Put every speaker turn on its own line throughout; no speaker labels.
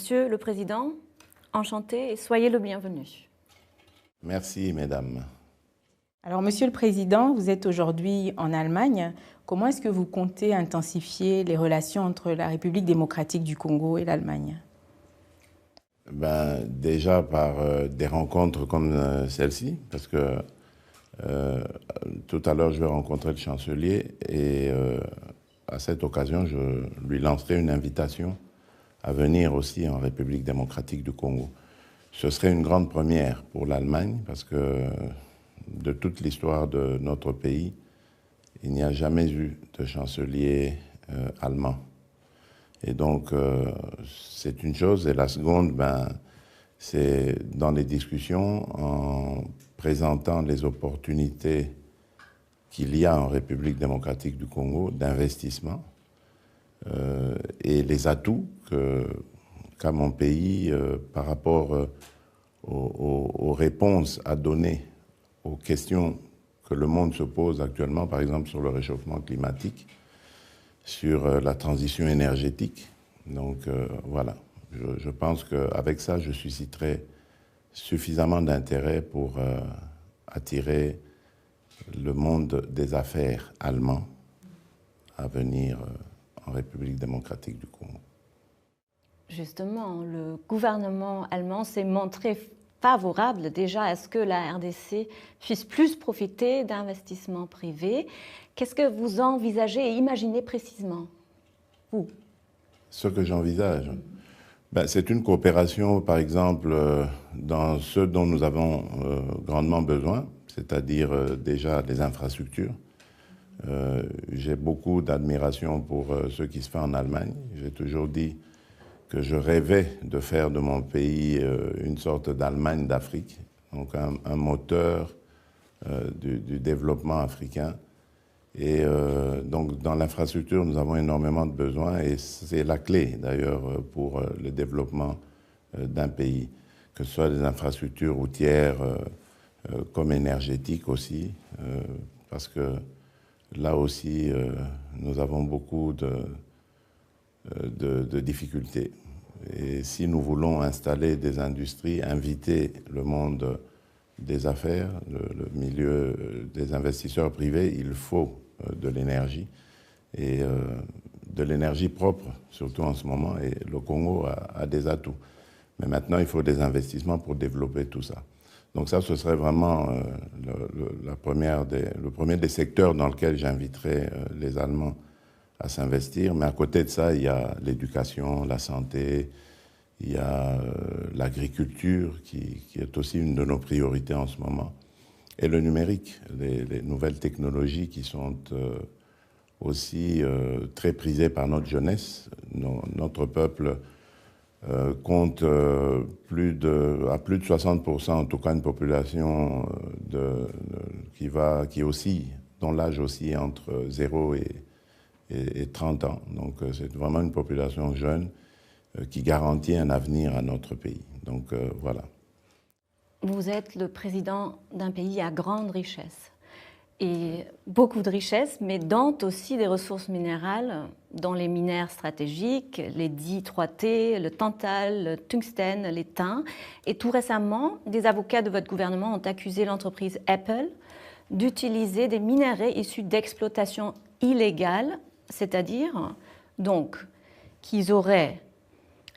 Monsieur le Président, enchanté et soyez le bienvenu.
Merci, mesdames.
Alors, Monsieur le Président, vous êtes aujourd'hui en Allemagne. Comment est-ce que vous comptez intensifier les relations entre la République démocratique du Congo et l'Allemagne?
Déjà par des rencontres comme celle-ci, parce que tout à l'heure, je vais rencontrer le chancelier et à cette occasion, je lui lancerai une invitation à venir aussi en République démocratique du Congo. Ce serait une grande première pour l'Allemagne parce que de toute l'histoire de notre pays, il n'y a jamais eu de chancelier allemand. Et donc, c'est une chose. Et la seconde, c'est dans les discussions, en présentant les opportunités qu'il y a en République démocratique du Congo d'investissement et les atouts qu'a mon pays par rapport aux réponses à donner aux questions que le monde se pose actuellement, par exemple sur le réchauffement climatique, sur la transition énergétique. Donc voilà, je pense qu'avec ça, je susciterai suffisamment d'intérêt pour attirer le monde des affaires allemand à venir en République démocratique du Congo.
Justement, le gouvernement allemand s'est montré favorable déjà à ce que la RDC puisse plus profiter d'investissements privés. Qu'est-ce que vous envisagez et imaginez précisément, vous?
Ce que j'envisage, c'est une coopération, par exemple, dans ce dont nous avons grandement besoin, c'est-à-dire déjà les infrastructures. J'ai beaucoup d'admiration pour ce qui se fait en Allemagne. J'ai toujours dit que je rêvais de faire de mon pays une sorte d'Allemagne d'Afrique, donc un moteur du développement africain. Et donc dans l'infrastructure, nous avons énormément de besoins et c'est la clé d'ailleurs pour le développement d'un pays, que ce soit des infrastructures routières comme énergétiques aussi, parce que là aussi nous avons beaucoup de difficultés. Et si nous voulons installer des industries, inviter le monde des affaires, le milieu des investisseurs privés, il faut de l'énergie et de l'énergie propre, surtout en ce moment. Et le Congo a des atouts. Mais maintenant, il faut des investissements pour développer tout ça. Donc ça, ce serait vraiment le premier des secteurs dans lequel j'inviterais les Allemands à s'investir. Mais à côté de ça, il y a l'éducation, la santé, il y a l'agriculture qui est aussi une de nos priorités en ce moment. Et le numérique, les nouvelles technologies qui sont aussi très prisées par notre jeunesse. Notre peuple compte à plus de 60%, en tout cas une population qui oscille, dont l'âge oscille entre 0 et 30 ans. Donc c'est vraiment une population jeune qui garantit un avenir à notre pays. Donc voilà.
Vous êtes le président d'un pays à grande richesse. Et beaucoup de richesses, mais dont aussi des ressources minérales, dont les minères stratégiques, les dits 3T, le tantal, le tungstène, les thym. Et tout récemment, des avocats de votre gouvernement ont accusé l'entreprise Apple d'utiliser des minerais issus d'exploitation illégale, c'est-à-dire donc qu'ils auraient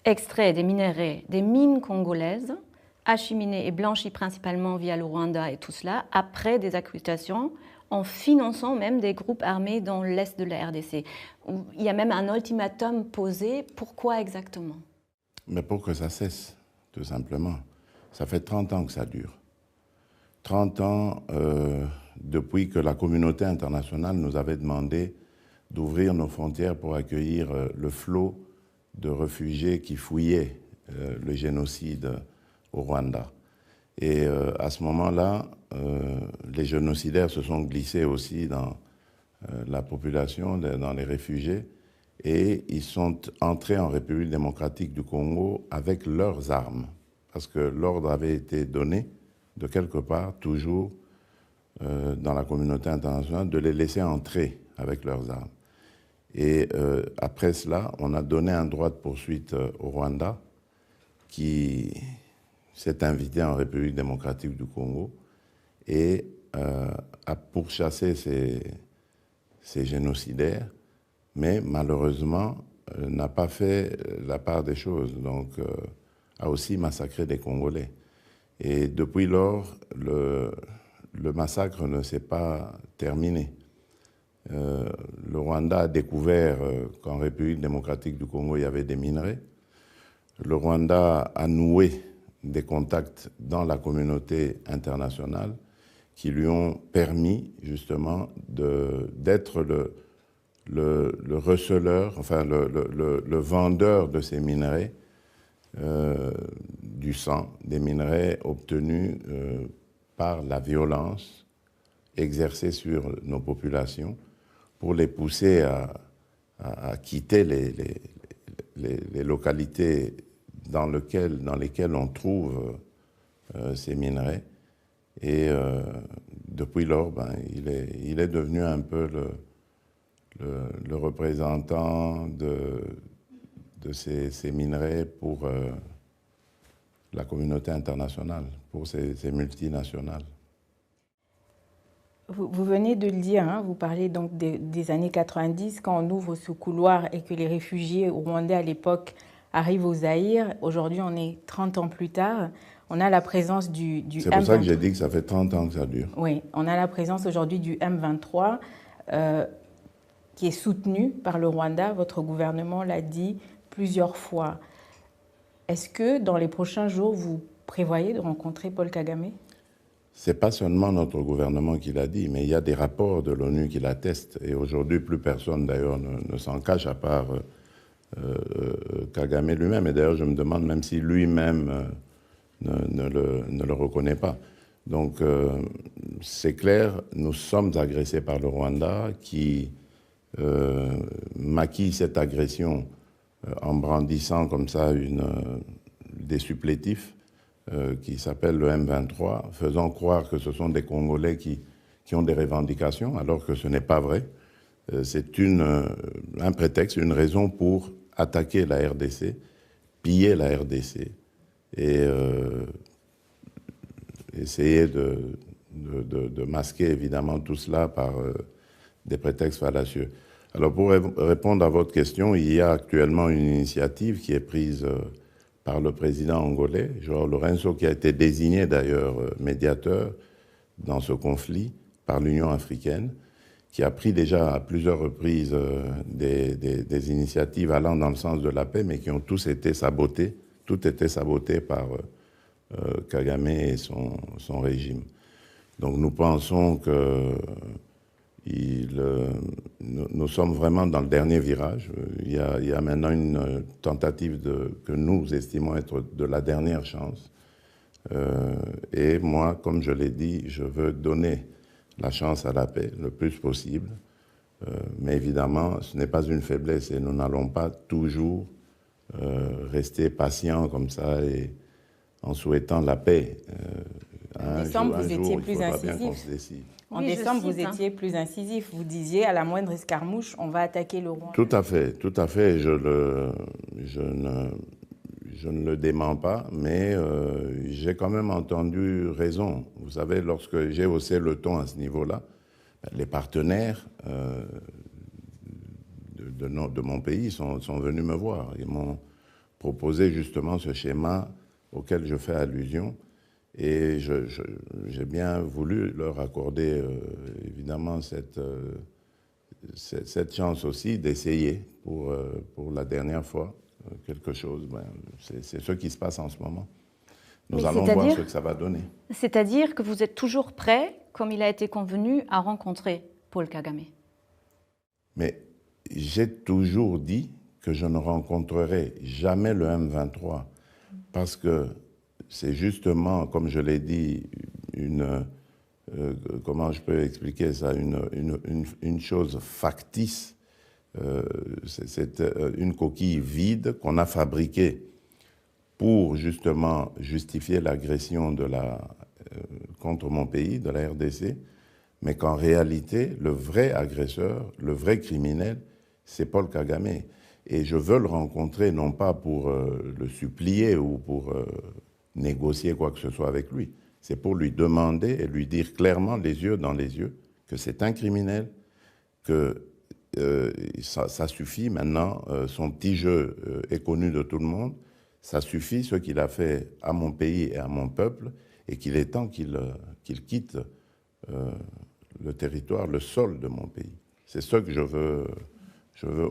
extrait des minerais des mines congolaises, acheminés et blanchis principalement via le Rwanda et tout cela, après des accusations, en finançant même des groupes armés dans l'est de la RDC. Il y a même un ultimatum posé. Pourquoi exactement?
Mais pour que ça cesse, tout simplement. Ça fait 30 ans que ça dure. 30 ans depuis que la communauté internationale nous avait demandé d'ouvrir nos frontières pour accueillir le flot de réfugiés qui fouillaient le génocide au Rwanda. Et à ce moment-là, les génocidaires se sont glissés aussi dans la population, dans les réfugiés, et ils sont entrés en République démocratique du Congo avec leurs armes, parce que l'ordre avait été donné de quelque part, toujours dans la communauté internationale, de les laisser entrer avec leurs armes. Et après cela, on a donné un droit de poursuite au Rwanda qui s'est invité en République démocratique du Congo et a pourchassé ces génocidaires, mais malheureusement n'a pas fait la part des choses, donc a aussi massacré des Congolais. Et depuis lors, le massacre ne s'est pas terminé. Le Rwanda a découvert qu'en République démocratique du Congo, il y avait des minerais. Le Rwanda a noué des contacts dans la communauté internationale qui lui ont permis justement d'être le receleur, enfin le vendeur de ces minerais, du sang, des minerais obtenus par la violence exercée sur nos populations pour les pousser à quitter les localités dans lesquelles on trouve ces minerais. Et depuis lors, il est devenu un peu le représentant de ces minerais pour la communauté internationale, pour ces multinationales.
Vous venez de le dire, hein, vous parlez donc des années 90, quand on ouvre ce couloir et que les réfugiés rwandais à l'époque arrivent au Zaïre. Aujourd'hui, on est 30 ans plus tard. On a la présence du M23.
C'est pour ça que j'ai dit que ça fait 30 ans que ça dure.
Oui, on a la présence aujourd'hui du M23 qui est soutenu par le Rwanda. Votre gouvernement l'a dit plusieurs fois. Est-ce que dans les prochains jours, vous prévoyez de rencontrer Paul Kagame ?
Ce n'est pas seulement notre gouvernement qui l'a dit, mais il y a des rapports de l'ONU qui l'attestent. Et aujourd'hui, plus personne d'ailleurs ne s'en cache à part Kagame lui-même. Et d'ailleurs, je me demande même si lui-même ne le reconnaît pas. Donc, c'est clair, nous sommes agressés par le Rwanda qui maquille cette agression en brandissant comme ça des supplétifs qui s'appellent le M23, faisant croire que ce sont des Congolais qui ont des revendications, alors que ce n'est pas vrai. C'est un prétexte, une raison pour attaquer la RDC, piller la RDC et essayer de masquer évidemment tout cela par des prétextes fallacieux. Alors pour répondre à votre question, il y a actuellement une initiative qui est prise par le président angolais, João Lourenço, qui a été désigné d'ailleurs médiateur dans ce conflit par l'Union africaine, qui a pris déjà à plusieurs reprises des initiatives allant dans le sens de la paix, mais qui ont tous été sabotées, par Kagame et son régime. Donc nous pensons que nous sommes vraiment dans le dernier virage. Il y a maintenant une tentative que nous estimons être de la dernière chance. Et moi, comme je l'ai dit, je veux donner la chance à la paix le plus possible. Mais évidemment, ce n'est pas une faiblesse et nous n'allons pas toujours rester patients comme ça et en souhaitant la paix.
En décembre, vous étiez plus incisif. En décembre, vous étiez plus incisif. Vous disiez, à la moindre escarmouche, on va attaquer le Rwanda.
Tout à fait. Je ne le dément pas, mais j'ai quand même entendu raison. Vous savez, lorsque j'ai haussé le ton à ce niveau-là, les partenaires de mon pays sont venus me voir. Ils m'ont proposé justement ce schéma auquel je fais allusion. Et j'ai bien voulu leur accorder, évidemment, cette chance aussi d'essayer pour la dernière fois quelque chose. C'est ce qui se passe en ce moment. Nous allons voir ce que ça va donner.
C'est-à-dire que vous êtes toujours prêt, comme il a été convenu, à rencontrer Paul Kagame.
Mais j'ai toujours dit que je ne rencontrerai jamais le M23 parce que c'est justement, comme je l'ai dit, comment je peux expliquer ça, une chose factice. C'est une coquille vide qu'on a fabriquée pour justement justifier l'agression contre mon pays, de la RDC, mais qu'en réalité, le vrai agresseur, le vrai criminel, c'est Paul Kagame. Et je veux le rencontrer, non pas pour le supplier ou pour négocier quoi que ce soit avec lui. C'est pour lui demander et lui dire clairement, les yeux dans les yeux, que c'est un criminel, que ça suffit maintenant, son petit jeu est connu de tout le monde, ça suffit ce qu'il a fait à mon pays et à mon peuple, et qu'il est temps qu'il quitte le territoire, le sol de mon pays. C'est ce que je veux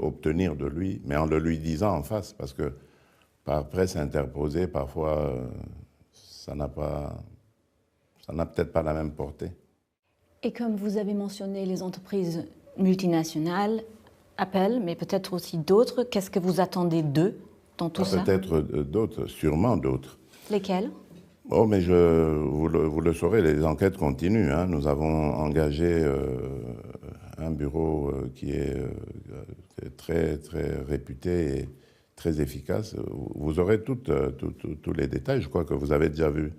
obtenir de lui, mais en le lui disant en face, parce que par presse interposée, parfois, ça n'a peut-être pas la même portée.
Et comme vous avez mentionné les entreprises multinationales, Apple, mais peut-être aussi d'autres, qu'est-ce que vous attendez d'eux dans tout ça?
Peut-être d'autres, sûrement d'autres.
Lesquels?
Oh, mais vous le saurez, les enquêtes continuent, hein. Nous avons engagé un bureau qui est très, très réputé et très efficace. Vous aurez tous les détails. Je crois que vous avez déjà vu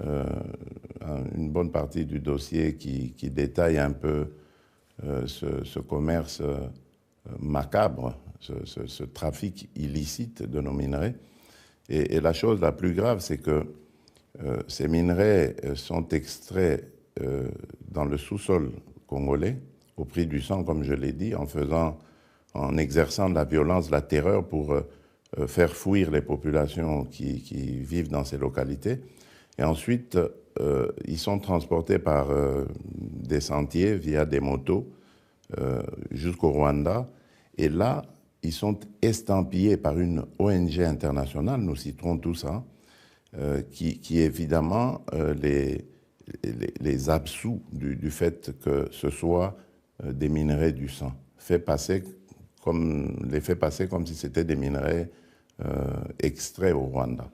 une bonne partie du dossier qui détaille un peu ce commerce macabre, ce trafic illicite de nos minerais. Et la chose la plus grave, c'est que ces minerais sont extraits dans le sous-sol congolais, au prix du sang, comme je l'ai dit, en exerçant de la violence, de la terreur pour faire fuir les populations qui vivent dans ces localités. Et ensuite, ils sont transportés par des sentiers, via des motos, jusqu'au Rwanda. Et là, ils sont estampillés par une ONG internationale, nous citerons tout ça, qui évidemment les absout du fait que ce soit des minerais du sang, les fait passer comme si c'était des minerais extraits au Rwanda.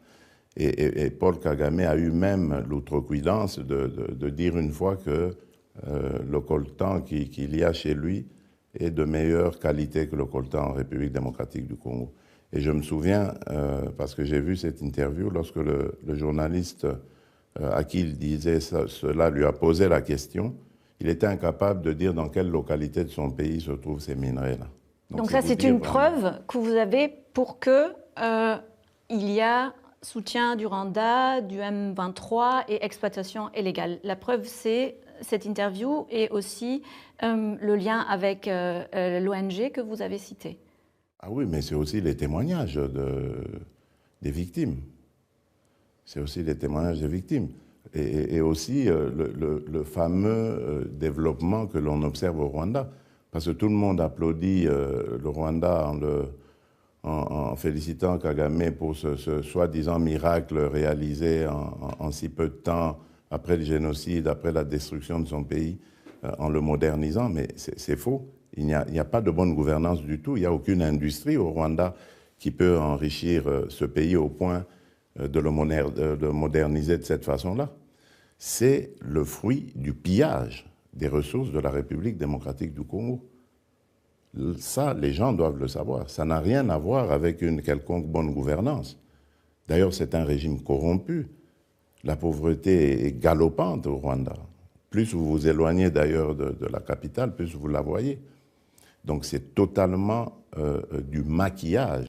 Et Paul Kagame a eu même l'outrecuidance de dire une fois que le coltan qu'il y a chez lui est de meilleure qualité que le coltan en République démocratique du Congo. Et je me souviens, parce que j'ai vu cette interview, lorsque le journaliste à qui il disait cela lui a posé la question, il était incapable de dire dans quelle localité de son pays se trouvent ces minerais-là.
Donc ça, c'est une preuve que vous avez pour que il y a soutien du Rwanda, du M23 et exploitation illégale. La preuve, c'est cette interview et aussi le lien avec l'ONG que vous avez cité.
Ah oui, mais c'est aussi les témoignages des victimes. C'est aussi les témoignages des victimes. Et aussi le fameux développement que l'on observe au Rwanda. Parce que tout le monde applaudit le Rwanda en félicitant Kagame pour ce soi-disant miracle réalisé en si peu de temps après le génocide, après la destruction de son pays, en le modernisant. Mais c'est faux. Il n'y a pas de bonne gouvernance du tout. Il n'y a aucune industrie au Rwanda qui peut enrichir ce pays au point de le moderniser de cette façon-là. C'est le fruit du pillage des ressources de la République démocratique du Congo. Ça, les gens doivent le savoir. Ça n'a rien à voir avec une quelconque bonne gouvernance. D'ailleurs, c'est un régime corrompu. La pauvreté est galopante au Rwanda. Plus vous vous éloignez d'ailleurs de la capitale, plus vous la voyez. Donc c'est totalement du maquillage.